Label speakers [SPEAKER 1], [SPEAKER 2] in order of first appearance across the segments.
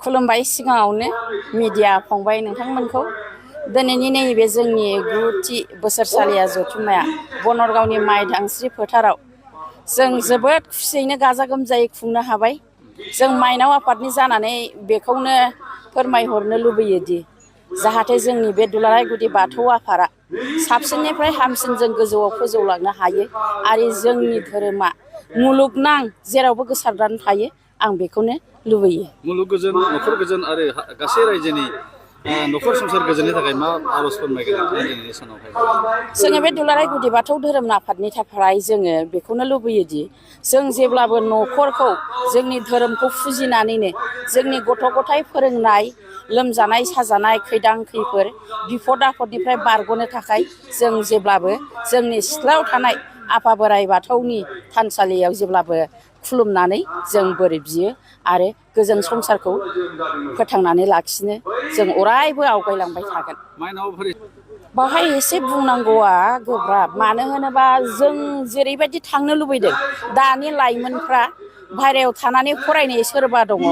[SPEAKER 1] खुलुमबाय सिगाङावनो मिडिया फंबाय नोंथांमोनखौ दिनैनि नैबे जोंनि 9थि बोसोरसालिया जथुम्माया बनरगावनि माइदांस्रि फोथाराव जों जोबोद खुसियैनो गाजा गोमजायै खुंनो हाबाय। जों माइनाव आफादनि जानानै बेखौनो फोरमायहरनो लुबैयोदि जाहाथे जोंनि बे दुलाराय गुदि बाथौ आफादा साबसिननिफ्राय हामसिन जों गोजौआव फोजौलांनो हायो आरो जोंनि धोरोमा मुलुगनां जेरावबो गोसारनानै थायो। आं बेखौनो लुबैयो।
[SPEAKER 2] मुलुग गोजोन न'खर गोजोन आरो गासै रायजोनि न'खर संसार गोजोननि थाखाय मा आर'ज फोरमायगोन नोंथाङा दिनैनि सानावहाय?
[SPEAKER 1] जोङो बे दुलाराय गुदि बाथौ धोरोम आफादनि थाखाय जोङो बेखौनो लुबैयोदि जों जेब्लाबो न'खरखौ जोंनि धोरोमखौ फुजिनानैनो जोंनि गथ' गथाय फोरोंनाय लोमजानाय साजानाय खैदां खैफोर बिफद आफदनिफ्राय बारग'नो थाखाय जों जेब्लाबो जोंनि सिथ्लायाव थानाय आफा बोराइ बाथौनि थानसालियाव जेब्लाबो खुलुमनानै जों बोर बियो आरो गोजोन संसारखौ फोथांनानै लाखिनो जों अरायबो आवगायलांबाय थागोन। बावहाय एसे बुंनांगौआ गोब्राब, मानो होनोबा जों जेरैबायदि थांनो लुबैदों दानि लाइमोनफ्रा बाहेरायाव थानानै फरायनाय सोरबा दङ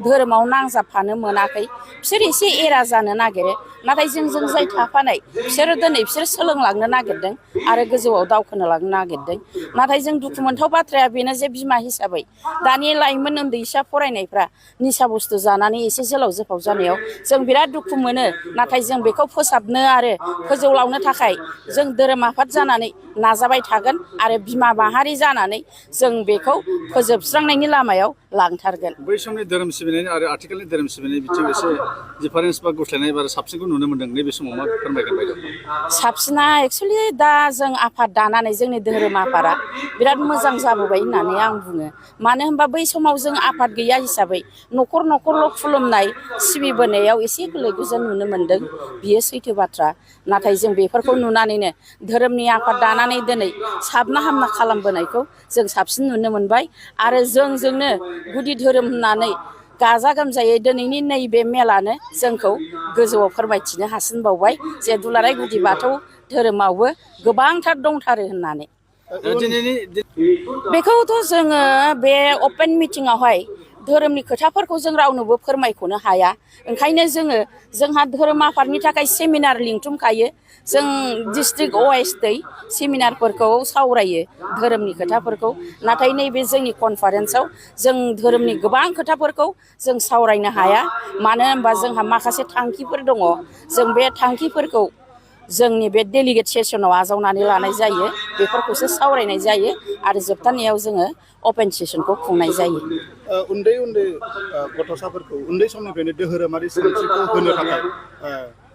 [SPEAKER 1] धोरोमाव नांजाबफानो मोनाखै, बिसोर एसे एरा जानो नागिरो। नाथाय जोंजों जाय थाफानाय बिसोर सोलोंलांनो नागिरदों आरो गोजौआव दावखोनो लांनो नागिरदों। नाथाय जों दुखु मोनथाव बाथ्राया बेनो जे बिमा हिसाबै दानि लाइमोन उन्दैसा फरायनायफ्रा निसा बुस्थु जानानै एसे जोलाव जोफाव जानायाव जों बिराद दुखु मोनो। नाथाय जों बेखौ फोसाबनो आरो फोजौलांनो थाखाय जों धोरोम आफाद जानानै नाजाबाय थागोन आरो बिमा माहारि जानानै जों बेखौ फोजोबस्रांनायनि लामायाव लांथारगोन।
[SPEAKER 2] बै समनि धोरोम सिबिनायनि आरो आथिखालनि धोरोम सिबिनायनि बिथिङाव एसे दिफारेन्स बा गुस्लायनाय बा साबसिनखौ नुनो मोनदों, नैबे समाव मा फोरमायगोन बायद'?
[SPEAKER 1] साबसिना एक्सुवेलि दा जों आफाद दानानै जोंनि धोरोम आफादा बिराद मोजां जाबोबाय होननानै आं बुङो। मानो होनबा बै समाव जों आफाद गैया हिसाबै न'खर न'खरल' खुलुमनाय सिबिबोनायाव एसे गुलाय गुजाय नुनो मोनदों, बियो सैथो बाथ्रा। नाथाय जों बेफोरखौ नुनानैनो धोरोमनि आफाद दानानै दिनै साबना हामना खालामबोनायखौ जों साबसिन नुनो मोनबाय आरो जोंजोंनो गुदि धोरोम होननानै गाजा गोमजायै दिनैनि नैबे मेलानो जोंखौ गोजौआव फोरमायथिनो हासिनबावबाय जे दुलाराय गुदि बाथौ धोरोमावबो गोबांथार दंथारो होननानै। बेखौथ' जोङो बे अपेन मिटिङावहाय धोरोमनि खोथाफोरखौ जों रावनोबो फोरमायख'नो हाया। ओंखायनो जोंहा धोरोम आफादनि थाखाय सेमिनार लिंथुमखायो। जों डिस्ट्रिक्ट वाइसयै सेमिनारफोरखौ सावरायो धोरोमनि खोथाफोरखौ। नाथाय नैबे जोंनि कनफारेन्सआव जों धोरोमनि गोबां खोथाफोरखौ जों सावरायनो हाया। मानो होनबा जोंहा माखासे थांखिफोर दङ। जों बे थांखिफोरखौ जोंनि बे डेलिगेट सेसनाव आजावनानै लानाय जायो, बेफोरखौसो सावरायनाय जायो आरो जोबथारनायाव जोङो अपेन सेसनखौ खुंनाय जायो।
[SPEAKER 3] उन्दै उन्दै गथ'साफोरखौ उन्दै समनिफ्रायनो धोरोमारि सानस्रिखौ होनो थाखाय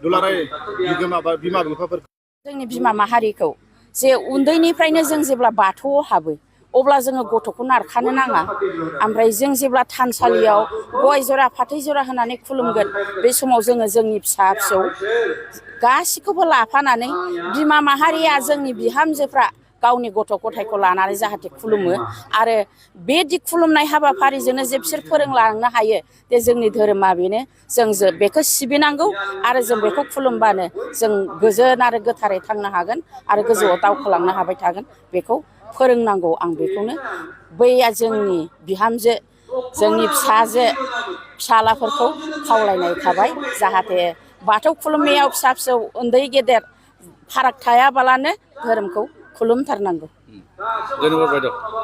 [SPEAKER 3] दुलाराय बिगोमा बा बिमा बिफाफोरखौ
[SPEAKER 1] जोंनि बिमा माहारिखौ जे उन्दैनिफ्रायनो जों जेब्ला बाथौआव हाबो अब्ला जोङो गथ'खौ नारखानो नाङा। ओमफ्राय जों जेब्ला थानसालियाव गय जरा फाथै जरा होनानै खुलुमगोन, बे समाव जोङो जोंनि फिसा फिसौ गासिखौबो लाफानानै बिमा माहारिया जोंनि बिहामजोफ्रा गावनि गथ' गथायखौ लानानै जाहाथे खुलुमो आरो बेदि खुलुमनाय हाबाफारिजोंनो जे बिसोर फोरोंलांनो हायो जे जोंनि धोरोमा बेनो, जों बेखौ सिबिनांगौ आरो जों बेखौ खुलुमबानो जों गोजोन आरो गोथारै थांनो हागोन आरो गोजौआव दावखोलांनो हाबाय थागोन, बेखौ फोरोंनांगौ। आं बेखौनो बै जोंनि बिहामजो जोंनि फिसाजो फिसालाफोरखौ खावलायनाय थाबाय जाहाथे बाथौ खुलुमनायाव फिसा फिसौ उन्दै गेदेर फाराग थायाबालानो धोरोमखौ खुलुमथारनांगौ।
[SPEAKER 2] धन्यबाद बायद'।